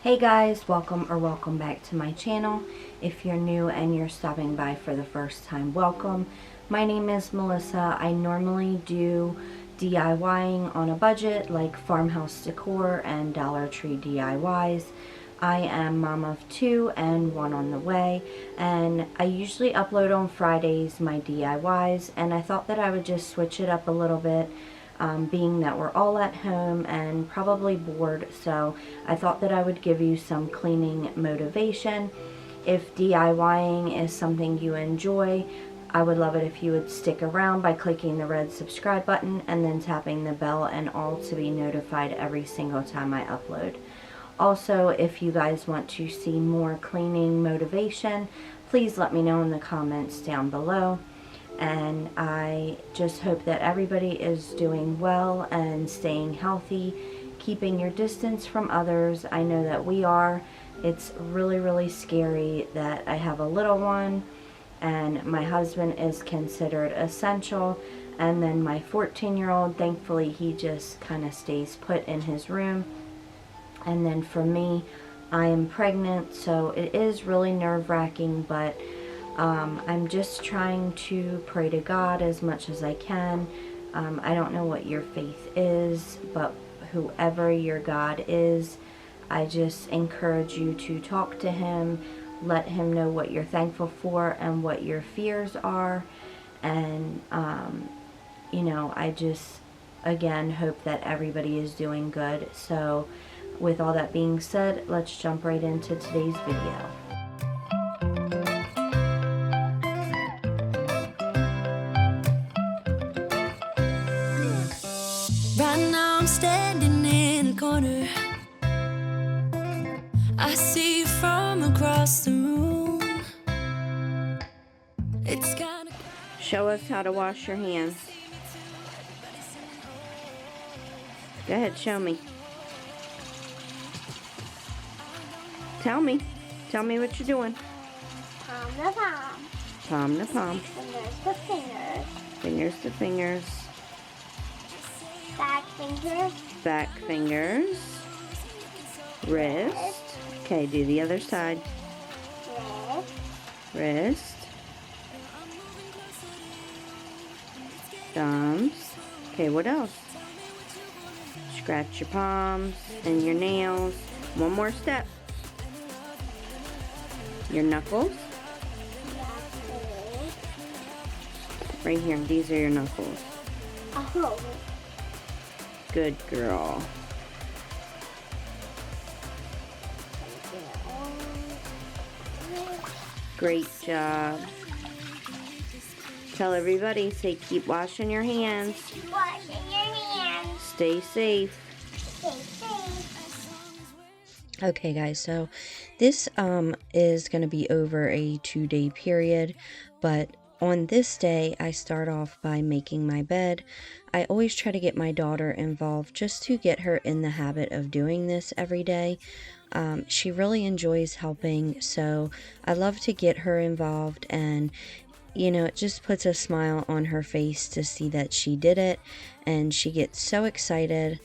Hey guys, welcome back to my channel. If you're new and you're stopping by for the first time, welcome. My name is Melissa. I normally do DIYing on a budget like farmhouse decor and Dollar Tree DIYs. I am mom of 2 and 1 on the way, and I usually upload on Fridays my DIYs, and I thought that I would just switch it up a little bit. Being that we're all at home and probably bored, so I thought that I would give you some cleaning motivation. If DIYing is something you enjoy, I would love it if you would stick around by clicking the red subscribe button and then tapping the bell and all to be notified every single time I upload. Also, if you guys want to see more cleaning motivation, please let me know in the comments down below. And I just hope that everybody is doing well and staying healthy, keeping your distance from others. I know that we are. It's really scary that I have a little one, and my husband is considered essential, and then my 14-year-old, thankfully he just kind of stays put in his room. And then for me, I am pregnant, so it is really nerve-wracking, but I'm just trying to pray to God as much as I can. I don't know what your faith is, but whoever your God is, I just encourage you to talk to Him, let Him know what you're thankful for and what your fears are. And, you know, I just, again, hope that everybody is doing good. So, with all that being said, let's jump right into today's video. Right now I'm standing in the corner. I see you from across the room. It's kinda... Show us how to wash your hands. Go ahead, show me. Tell me. Tell me what you're doing. Palm to palm. Palm to palm. Fingers to fingers. Fingers to fingers. Back fingers. Back fingers. Wrist. Okay, do the other side. Wrist. Wrist. Thumbs. Okay, what else? Scratch your palms and your nails. One more step. Your knuckles. Knuckles. Right here. These are your knuckles. Oh. Good girl. Great job. Tell everybody, say keep washing your hands. Keep washing your hands. Stay safe. Stay safe. Okay guys, so this is going to be over a 2-day period, but on this day I start off by making my bed. I always try to get my daughter involved just to get her in the habit of doing this every day. She really enjoys helping, so I love to get her involved, and you know, it just puts a smile on her face to see that she did it, and she gets so excited.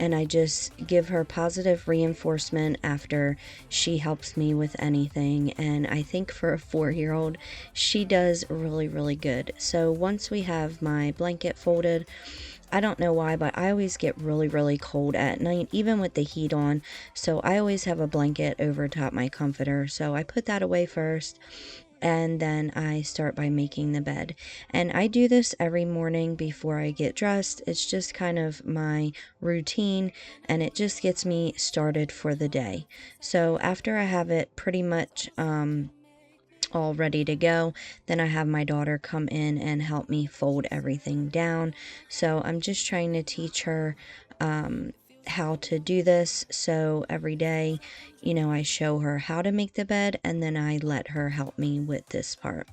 And I just give her positive reinforcement after she helps me with anything. And I think for a 4-year-old, she does really good. So once we have my blanket folded, I don't know why, but I always get really cold at night, even with the heat on. So I always have a blanket over top my comforter. So I put that away first, and then I start by making the bed. And I do this every morning before I get dressed. It's just kind of my routine, and it just gets me started for the day. So after I have it pretty much all ready to go, then I have my daughter come in and help me fold everything down. So I'm just trying to teach her how to do this. So every day, you know, I show her how to make the bed, and then I let her help me with this part.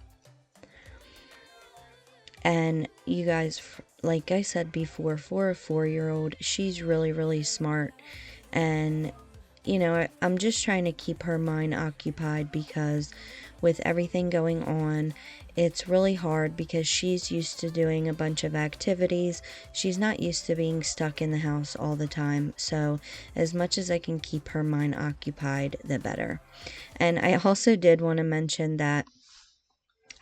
And you guys, like I said before, for a 4-year-old, she's really smart, and I'm just trying to keep her mind occupied because with everything going on, it's really hard because she's used to doing a bunch of activities. She's not used to being stuck in the house all the time. So, as much as I can keep her mind occupied, the better. And I also did want to mention that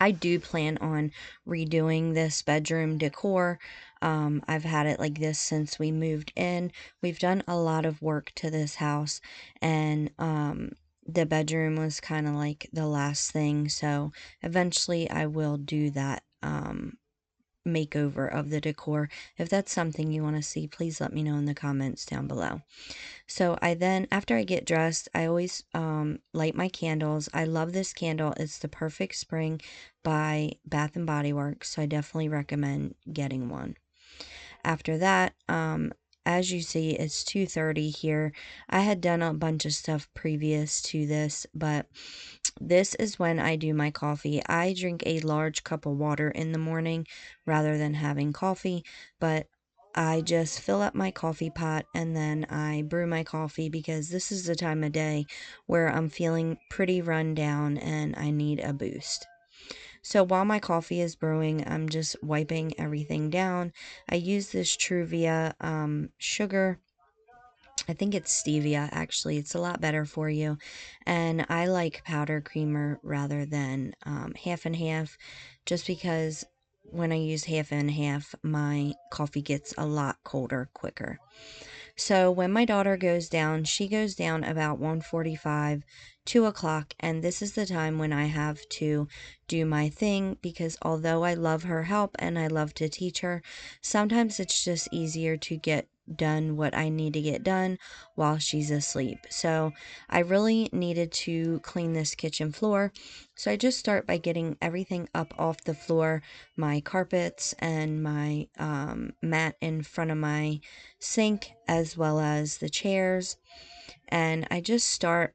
I do plan on redoing this bedroom decor. I've had it like this since we moved in. We've done a lot of work to this house, and the bedroom was kind of like the last thing. So eventually, I will do that makeover of the decor. If that's something you want to see, please let me know in the comments down below. So I then, after I get dressed, I always light my candles. I love this candle. It's the Perfect Spring by Bath and Body Works. So I definitely recommend getting one. After that, as you see, it's 2:30 here. I had done a bunch of stuff previous to this, but this is when I do my coffee. I drink a large cup of water in the morning rather than having coffee, but I just fill up my coffee pot and then I brew my coffee because this is the time of day where I'm feeling pretty run down and I need a boost. So while my coffee is brewing, I'm just wiping everything down. I use this Truvia sugar. I think it's stevia, actually. It's a lot better for you. And I like powder creamer rather than half and half, just because when I use half and half, my coffee gets a lot colder quicker. So when my daughter goes down, she goes down about 1:45, 2 o'clock, and this is the time when I have to do my thing because although I love her help and I love to teach her, sometimes it's just easier to get done what I need to get done while she's asleep. So I really needed to clean this kitchen floor. So I just start by getting everything up off the floor, my carpets and my mat in front of my sink as well as the chairs, and I just start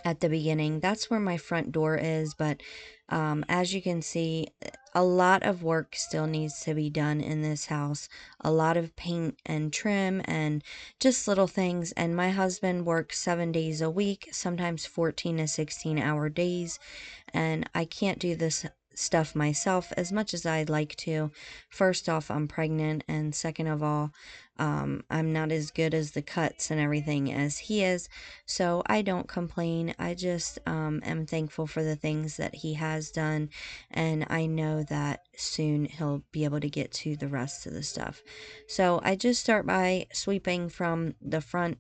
at the beginning. That's where my front door is, but as you can see, a lot of work still needs to be done in this house. A lot of paint and trim and just little things. And my husband works 7 days a week, sometimes 14 to 16-hour days, and I can't do this stuff myself as much as I'd like to. First off, I'm pregnant, and second of all, I'm not as good as the cuts and everything as he is, so I don't complain. I just am thankful for the things that he has done, and I know that soon he'll be able to get to the rest of the stuff. So I just start by sweeping from the front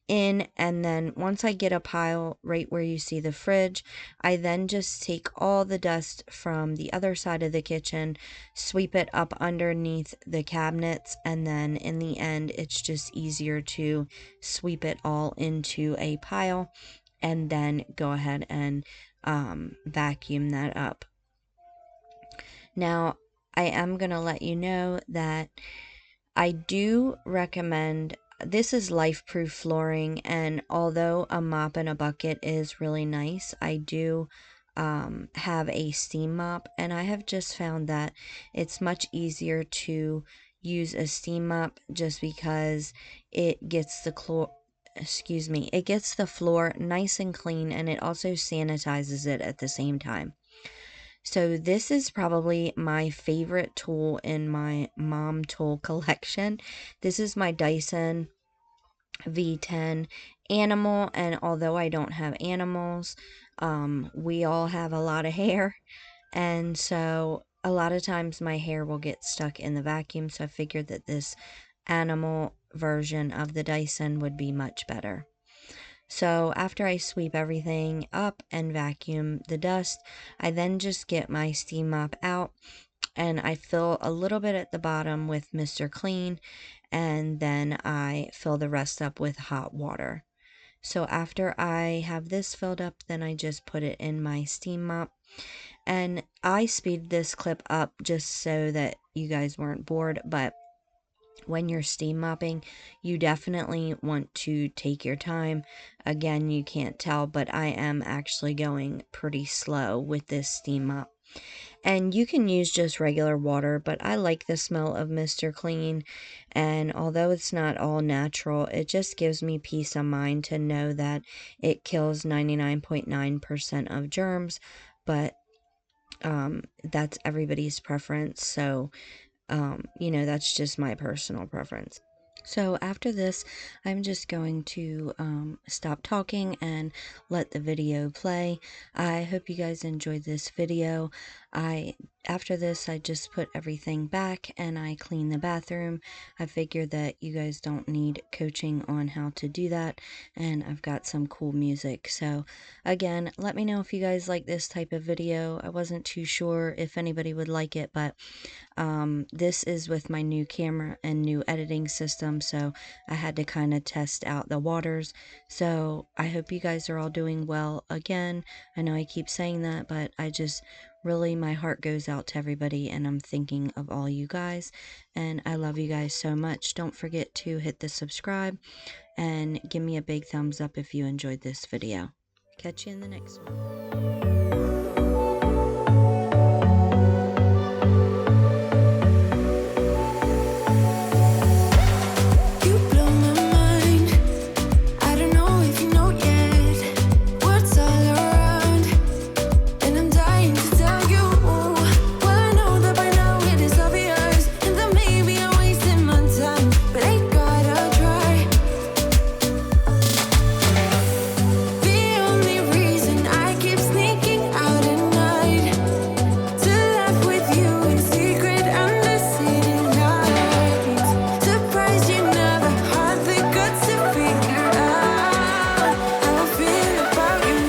in, and then once I get a pile right where you see the fridge, I then just take all the dust from the other side of the kitchen, sweep it up underneath the cabinets, and then in the end it's just easier to sweep it all into a pile and then go ahead and vacuum that up. Now I am going to let you know that I do recommend, this is life proof flooring, and although a mop and a bucket is really nice, I do have a steam mop, and I have just found that it's much easier to use a steam mop just because it gets it gets the floor nice and clean, and it also sanitizes it at the same time. So this is probably my favorite tool in my mom tool collection. This is my Dyson V10 animal, and although I don't have animals, we all have a lot of hair, and so a lot of times my hair will get stuck in the vacuum, so I figured that this animal version of the Dyson would be much better. So after I sweep everything up and vacuum the dust, I then just get my steam mop out and I fill a little bit at the bottom with Mr. Clean, and then I fill the rest up with hot water. So after I have this filled up, then I just put it in my steam mop. And I speed this clip up just so that you guys weren't bored, but when you're steam mopping, you definitely want to take your time. Again, you can't tell, but I am actually going pretty slow with this steam mop. And you can use just regular water, but I like the smell of Mr. Clean. And although it's not all natural, it just gives me peace of mind to know that it kills 99.9% of germs. But that's everybody's preference. So, that's just my personal preference. So after this, I'm just going to stop talking and let the video play. I hope you guys enjoyed this video. After this, I just put everything back and I clean the bathroom. I figured that you guys don't need coaching on how to do that, and I've got some cool music. So again, let me know if you guys like this type of video. I wasn't too sure if anybody would like it, but this is with my new camera and new editing system, so I had to kind of test out the waters. So I hope you guys are all doing well. Again, I know I keep saying that, but I just really, my heart goes out to everybody, and I'm thinking of all you guys, and I love you guys so much. Don't forget to hit the subscribe and give me a big thumbs up if you enjoyed this video. Catch you in the next one. You blow my mind. I don't know if you know yet what's all around, and I'm dying to tell you. Well, I know that by now it is obvious, and that maybe I'm wasting my time, but I gotta try. The only reason I keep sneaking out at night to laugh with you in secret under city lights. Surprised you never had the guts to figure out how I feel about you.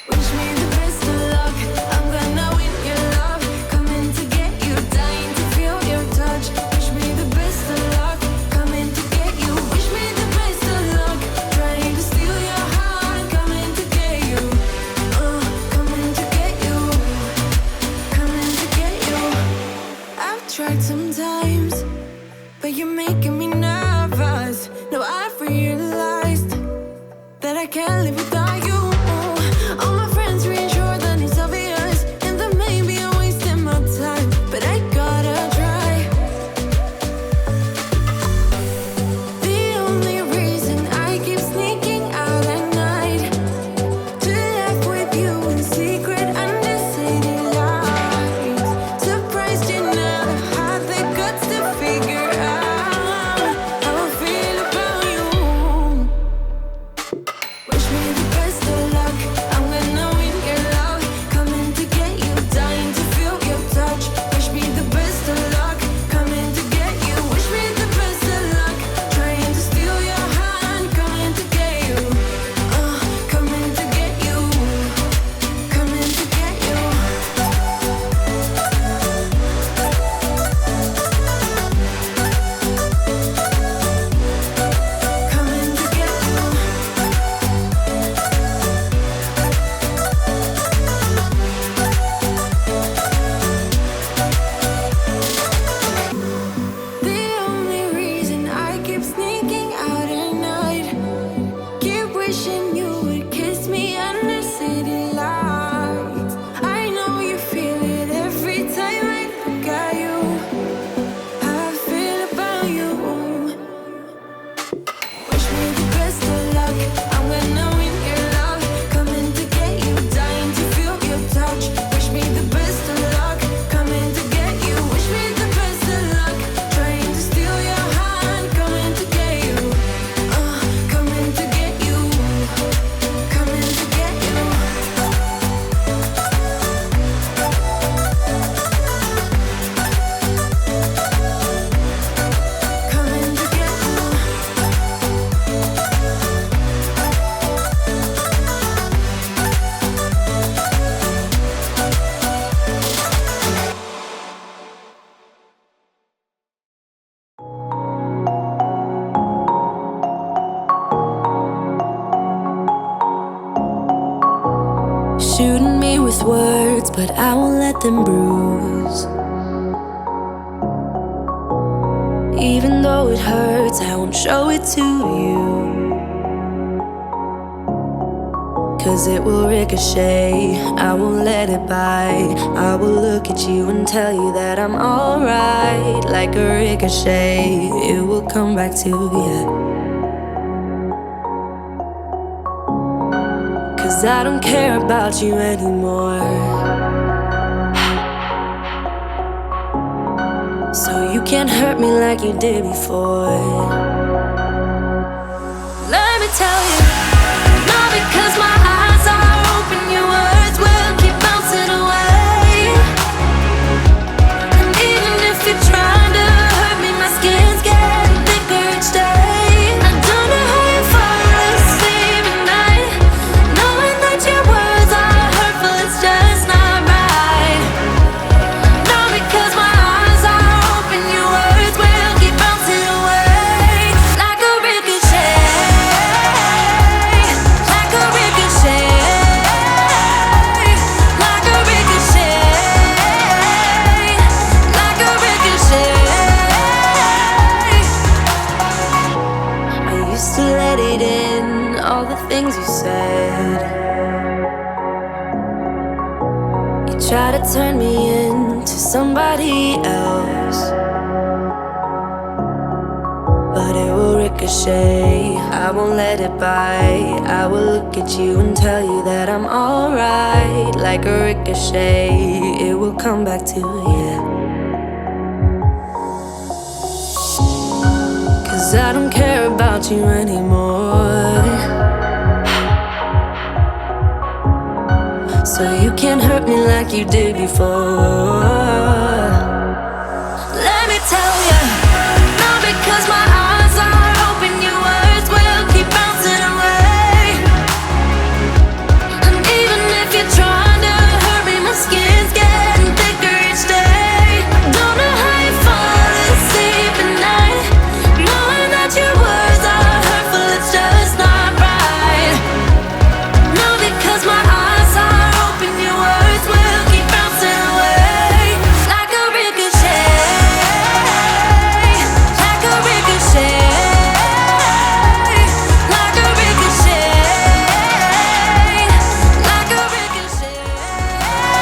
Wish me the best of luck. I'm gonna win your love. Coming to get you, dying to feel your touch. Wish me the best of luck. Coming to get you. Wish me the best of luck. Trying to steal your heart. Coming to get you. Coming to get you. Coming to get you. I've tried sometimes, but you're making me nervous. No, I've realized that I can't live without you. All my friends reassure that it's obvious, and that maybe I'm wasting my time, but I gotta try. The only reason I keep sneaking out at night to laugh with you in secret under city lights. Surprised you never had the guts to figure out how I feel about you. Wish me the best of luck. I'm gonna win your love. Coming to get you, dying to feel your touch. Wish me the best of luck. Coming to get you. Wish me the best of luck. Trying to steal your hand. Coming to get you. Coming to get you. Coming to get you. Coming to get you. The only reason I keep sneaking out at night, keep wishing you would kiss me under city lights. I know you feel it every time I look at you. How I feel about you. Wish me the best of luck. I'm gonna win your love. Coming to get you, dying to feel your touch. Wish me the best of luck. Coming to get you. Wish me the best of luck. Trying to steal your hand. Coming to get you. Coming to get you. Coming to get you. Coming to get you. Shooting me with words, but I won't let them bruise. Even though it hurts, I won't show it to you. 'cause it will ricochet. I won't let it bite. I will look at you and tell you that I'm alright. Like a ricochet, it will come back to you. 'Cause I don't care about you anymore. So you can't hurt me like you did before. Let me tell you, not because my eyes are open, your words will keep bouncing away. And even if you're trying to hurt me, my skin's getting thicker each day. I don't know how you fall asleep at night, knowing that your words are hurtful, it's just not right. Not because my eyes are open, your words will keep bouncing away. Like a ricochet, like a ricochet, like a ricochet, like a ricochet. I used to let it in, all the things you said. You try to turn me into somebody else, but it will ricochet. I won't let it bite. I will look at you and tell you that I'm alright. Like a ricochet, it will come back to you. 'Cause I don't care about you anymore. So you can't hurt me like you did before.